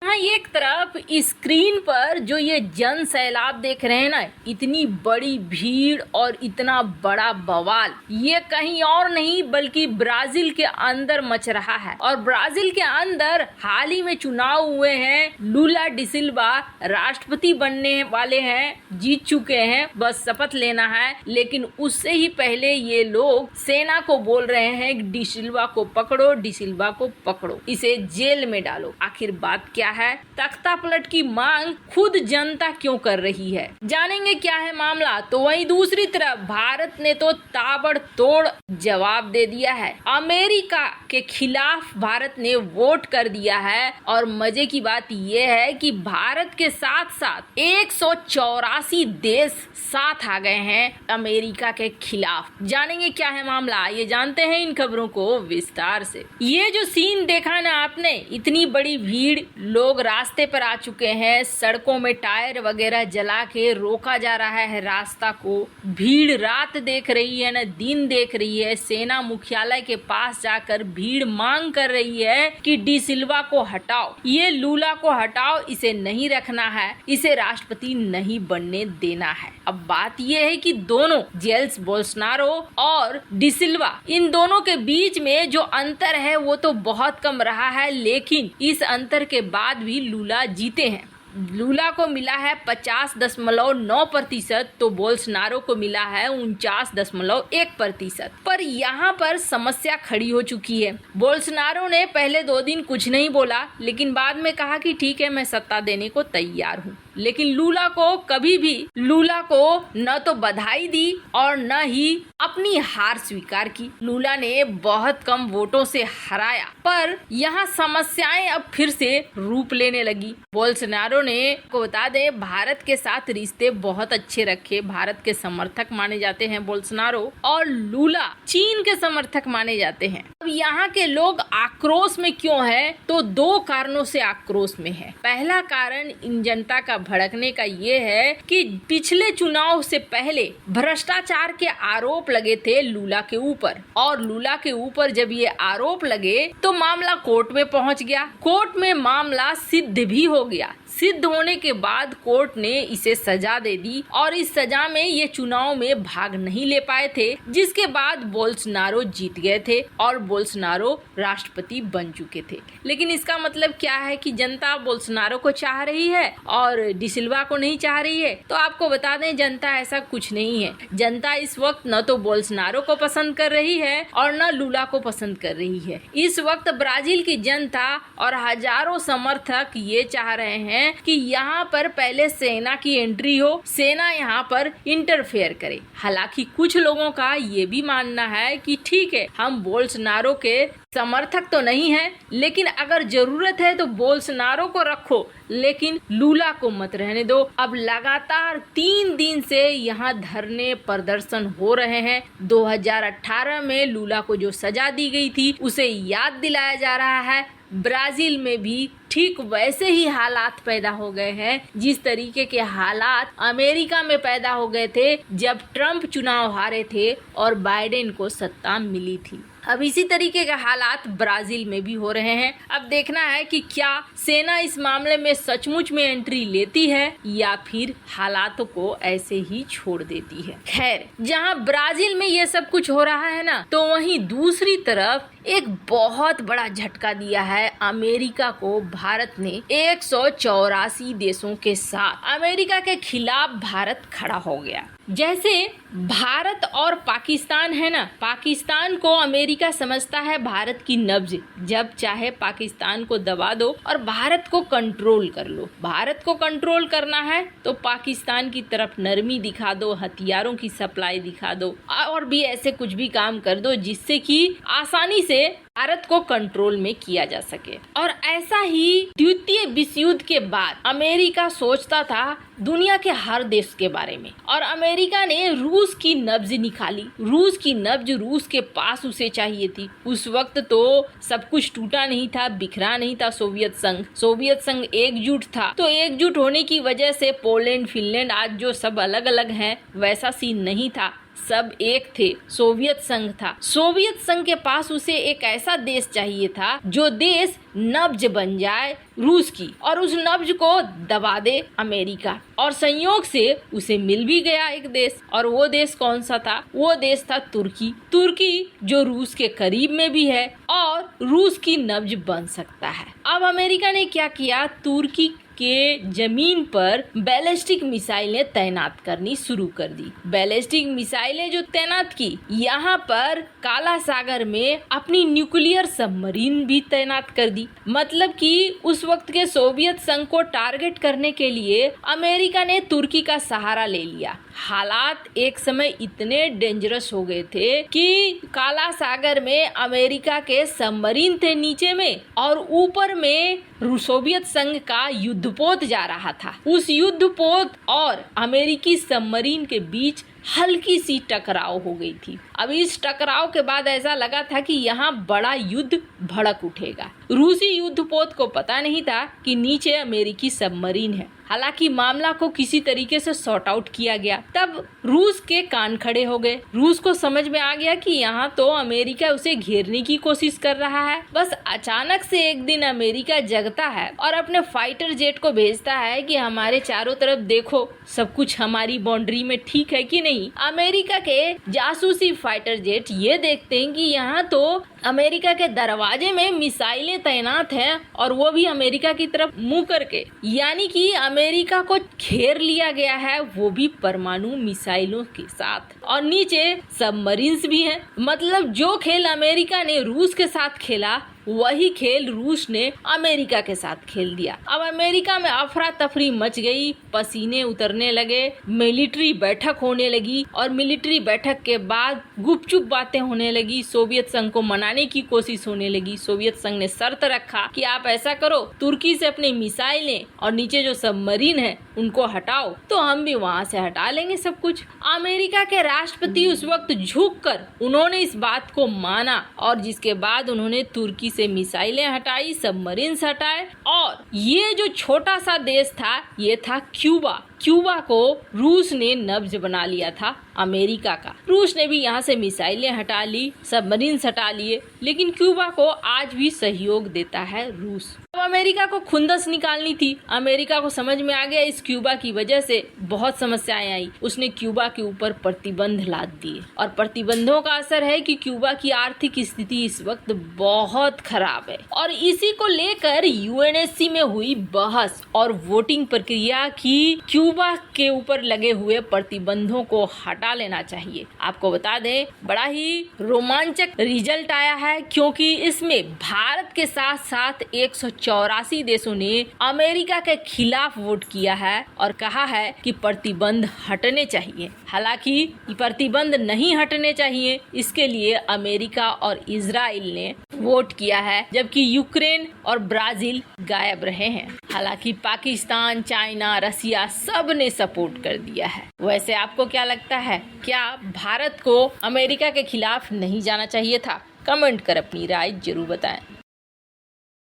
हाँ, एक तरफ स्क्रीन पर जो ये जन सैलाब देख रहे हैं ना, इतनी बड़ी भीड़ और इतना बड़ा बवाल, ये कहीं और नहीं बल्कि ब्राजील के अंदर मच रहा है। और ब्राजील के अंदर हाल ही में चुनाव हुए हैं। लूला डिसिल्वा राष्ट्रपति बनने वाले हैं, जीत चुके हैं, बस शपथ लेना है। लेकिन उससे ही पहले ये लोग सेना को बोल रहे हैं डिसिल्वा को पकड़ो, डिसिल्वा को पकड़ो, इसे जेल में डालो। आखिर बात क्या है? तख्ता पलट की मांग खुद जनता क्यों कर रही है, जानेंगे क्या है मामला। तो वहीं दूसरी तरफ भारत ने तो ताबड़तोड़ जवाब दे दिया है। अमेरिका के खिलाफ भारत ने वोट कर दिया है। और मजे की बात यह है कि भारत के साथ साथ 184 देश साथ आ गए हैं अमेरिका के खिलाफ। जानेंगे क्या है मामला, ये जानते हैं इन खबरों को विस्तार से। ये जो सीन देखा ना आपने, इतनी बड़ी भीड़, लोग रास्ते पर आ चुके हैं, सड़कों में टायर वगैरह जला के रोका जा रहा है रास्ता को। भीड़ रात देख रही है ना दिन देख रही है। सेना मुख्यालय के पास जाकर भीड़ मांग कर रही है कि डी सिल्वा को हटाओ, ये लूला को हटाओ, इसे नहीं रखना है, इसे राष्ट्रपति नहीं बनने देना है। अब बात यह है कि दोनों जेल्स बोल्सोनारो और डी सिल्वा, इन दोनों के बीच में जो अंतर है वो तो बहुत कम रहा है। लेकिन इस अंतर के बाद भी लूला जीते हैं। लूला को मिला है 50.9%, तो बोल्सोनारो को मिला है 49.1%। पर यहाँ पर समस्या खड़ी हो चुकी है। बोल्सोनारो ने पहले 2 दिन कुछ नहीं बोला, लेकिन बाद में कहा कि ठीक है, मैं सत्ता देने को तैयार हूँ। लेकिन लूला को कभी भी न तो बधाई दी और न ही अपनी हार स्वीकार की। लूला ने बहुत कम वोटों से हराया, पर यहाँ समस्याएं अब फिर से रूप लेने लगी। बोल्सोनारो ने, को बता दें, भारत के साथ रिश्ते बहुत अच्छे रखे। भारत के समर्थक माने जाते हैं बोल्सोनारो, और लूला चीन के समर्थक माने जाते हैं। अब यहाँ के लोग आक्रोश में क्यों है? तो 2 कारणों से आक्रोश में है। पहला कारण इन जनता का भड़कने का ये है कि पिछले चुनाव से पहले भ्रष्टाचार के आरोप लगे थे लूला के ऊपर, और लूला के ऊपर जब ये आरोप लगे तो मामला कोर्ट में पहुंच गया। कोर्ट में मामला सिद्ध भी हो गया। सिद्ध होने के बाद कोर्ट ने इसे सजा दे दी, और इस सजा में ये चुनाव में भाग नहीं ले पाए थे, जिसके बाद बोल्सोनारो जीत गए थे और बोल्सोनारो राष्ट्रपति बन चुके थे। लेकिन इसका मतलब क्या है कि जनता बोल्सोनारो को चाह रही है और डी सिल्वा को नहीं चाह रही है? तो आपको बता दें, जनता ऐसा कुछ नहीं है। जनता इस वक्त न तो बोल्सोनारो को पसंद कर रही है और न लूला को पसंद कर रही है। इस वक्त ब्राजील की जनता और हजारों समर्थक ये चाह रहे हैं कि यहाँ पर पहले सेना की एंट्री हो, सेना यहाँ पर इंटरफेयर करे। हालांकि कुछ लोगों का ये भी मानना है कि ठीक है, हम बोल्सोनारो के समर्थक तो नहीं है, लेकिन अगर जरूरत है तो बोल्सोनारो को रखो, लेकिन लूला को मत रहने दो। अब लगातार 3 दिन से यहाँ धरने प्रदर्शन हो रहे हैं। 2018 में लूला को जो सजा दी गई थी उसे याद दिलाया जा रहा है। ब्राजील में भी ठीक वैसे ही हालात पैदा हो गए हैं जिस तरीके के हालात अमेरिका में पैदा हो गए थे जब ट्रम्प चुनाव हारे थे और बाइडेन को सत्ता मिली थी। अब इसी तरीके के हालात ब्राजील में भी हो रहे हैं। अब देखना है कि क्या सेना इस मामले में सचमुच में एंट्री लेती है या फिर हालातों को ऐसे ही छोड़ देती है। खैर, जहां ब्राजील में ये सब कुछ हो रहा है ना, तो वहीं दूसरी तरफ एक बहुत बड़ा झटका दिया है अमेरिका को भारत ने। 184 देशों के साथ अमेरिका के खिलाफ भारत खड़ा हो गया। जैसे भारत और पाकिस्तान है ना, पाकिस्तान को अमेरिका समझता है भारत की नब्ज, जब चाहे पाकिस्तान को दबा दो और भारत को कंट्रोल कर लो। भारत को कंट्रोल करना है तो पाकिस्तान की तरफ नरमी दिखा दो, हथियारों की सप्लाई दिखा दो, और भी ऐसे कुछ भी काम कर दो जिससे कि आसानी से भारत को कंट्रोल में किया जा सके। और ऐसा ही द्वितीय विश्व युद्ध के बाद अमेरिका सोचता था दुनिया के हर देश के बारे में, और अमेरिका ने रूस की नब्ज निकाली। रूस की नब्ज रूस के पास उसे चाहिए थी। उस वक्त तो सब कुछ टूटा नहीं था, बिखरा नहीं था सोवियत संघ एकजुट था। तो एकजुट होने की वजह से पोलैंड, फिनलैंड आज जो सब अलग अलग हैं, वैसा सीन नहीं था। सब एक थे, सोवियत संघ था। सोवियत संघ के पास उसे एक ऐसा देश चाहिए था जो देश नब्ज बन जाए रूस की और उस नब्ज को दबा दे अमेरिका। और संयोग से उसे मिल भी गया एक देश, और वो देश कौन सा था? वो देश था तुर्की। तुर्की जो रूस के करीब में भी है और रूस की नब्ज बन सकता है। अब अमेरिका ने क्या किया? तुर्की के जमीन पर बैलिस्टिक मिसाइलें तैनात करनी शुरू कर दी। बैलिस्टिक मिसाइलें जो तैनात की, यहाँ पर काला सागर में अपनी न्यूक्लियर सबमरीन भी तैनात कर दी। मतलब कि उस वक्त के सोवियत संघ को टारगेट करने के लिए अमेरिका ने तुर्की का सहारा ले लिया। हालात एक समय इतने डेंजरस हो गए थे कि काला सागर में अमेरिका के सबमरीन थे नीचे में, और ऊपर में सोवियत संघ का युद्धपोत जा रहा था। उस युद्धपोत और अमेरिकी सबमरीन के बीच हल्की सी टकराव हो गई थी। अब इस टकराव के बाद ऐसा लगा था कि यहाँ बड़ा युद्ध भड़क उठेगा। रूसी युद्धपोत को पता नहीं था कि नीचे अमेरिकी सबमरीन है। हालांकि मामला को किसी तरीके से सॉर्ट आउट किया गया। तब रूस के कान खड़े हो गए। रूस को समझ में आ गया कि यहाँ तो अमेरिका उसे घेरने की कोशिश कर रहा है। बस अचानक से एक दिन अमेरिका जगता है और अपने फाइटर जेट को भेजता है कि हमारे चारों तरफ देखो, सब कुछ हमारी बाउंड्री में ठीक है कि नहीं। अमेरिका के जासूसी फाइटर जेट ये देखते हैं कि यहाँ तो अमेरिका के दरवाजे में मिसाइलें तैनात हैं, और वो भी अमेरिका की तरफ मुंह करके, यानी कि अमेरिका को घेर लिया गया है, वो भी परमाणु मिसाइलों के साथ, और नीचे सबमरीन्स भी हैं। मतलब जो खेल अमेरिका ने रूस के साथ खेला, वही खेल रूस ने अमेरिका के साथ खेल दिया। अब अमेरिका में अफरा तफरी मच गई, पसीने उतरने लगे, मिलिट्री बैठक होने लगी, और मिलिट्री बैठक के बाद गुपचुप बातें होने लगी। सोवियत संघ को मनाने की कोशिश होने लगी। सोवियत संघ ने शर्त रखा कि आप ऐसा करो, तुर्की से अपनी मिसाइलें और नीचे जो सबमरीन है उनको हटाओ, तो हम भी वहाँ से हटा लेंगे सब कुछ। अमेरिका के राष्ट्रपति उस वक्त झुककर उन्होंने इस बात को माना, और जिसके बाद उन्होंने तुर्की से मिसाइलें हटाई, सबमरीन्स हटाए, और ये जो छोटा सा देश था ये था क्यूबा। क्यूबा को रूस ने नब्ज बना लिया था अमेरिका का। रूस ने भी यहाँ से मिसाइलें हटा ली, सबमरीन्स हटा लिए, लेकिन क्यूबा को आज भी सहयोग देता है रूस। अब अमेरिका को खुंदस निकालनी थी। अमेरिका को समझ में आ गया इस क्यूबा की वजह से बहुत समस्याएं आई। उसने क्यूबा के ऊपर प्रतिबंध लाद दिए, और प्रतिबंधों का असर है कि क्यूबा की आर्थिक स्थिति इस वक्त बहुत खराब है। और इसी को लेकर यूएनएससी में हुई बहस और वोटिंग प्रक्रिया की क्यूबा के ऊपर लगे हुए प्रतिबंधों को हटा लेना चाहिए। आपको बता दें, बड़ा ही रोमांचक रिजल्ट आया है, क्योंकि इसमें भारत के साथ साथ 184 देशों ने अमेरिका के खिलाफ वोट किया है और कहा है कि प्रतिबंध हटने चाहिए। हालांकि प्रतिबंध नहीं हटने चाहिए, इसके लिए अमेरिका और इजराइल ने वोट किया है, जबकि यूक्रेन और ब्राजील गायब रहे हैं। हालांकि पाकिस्तान, चाइना, रसिया सब ने सपोर्ट कर दिया है। वैसे आपको क्या लगता है, क्या भारत को अमेरिका के खिलाफ नहीं जाना चाहिए था? कमेंट कर अपनी राय जरूर बताएं।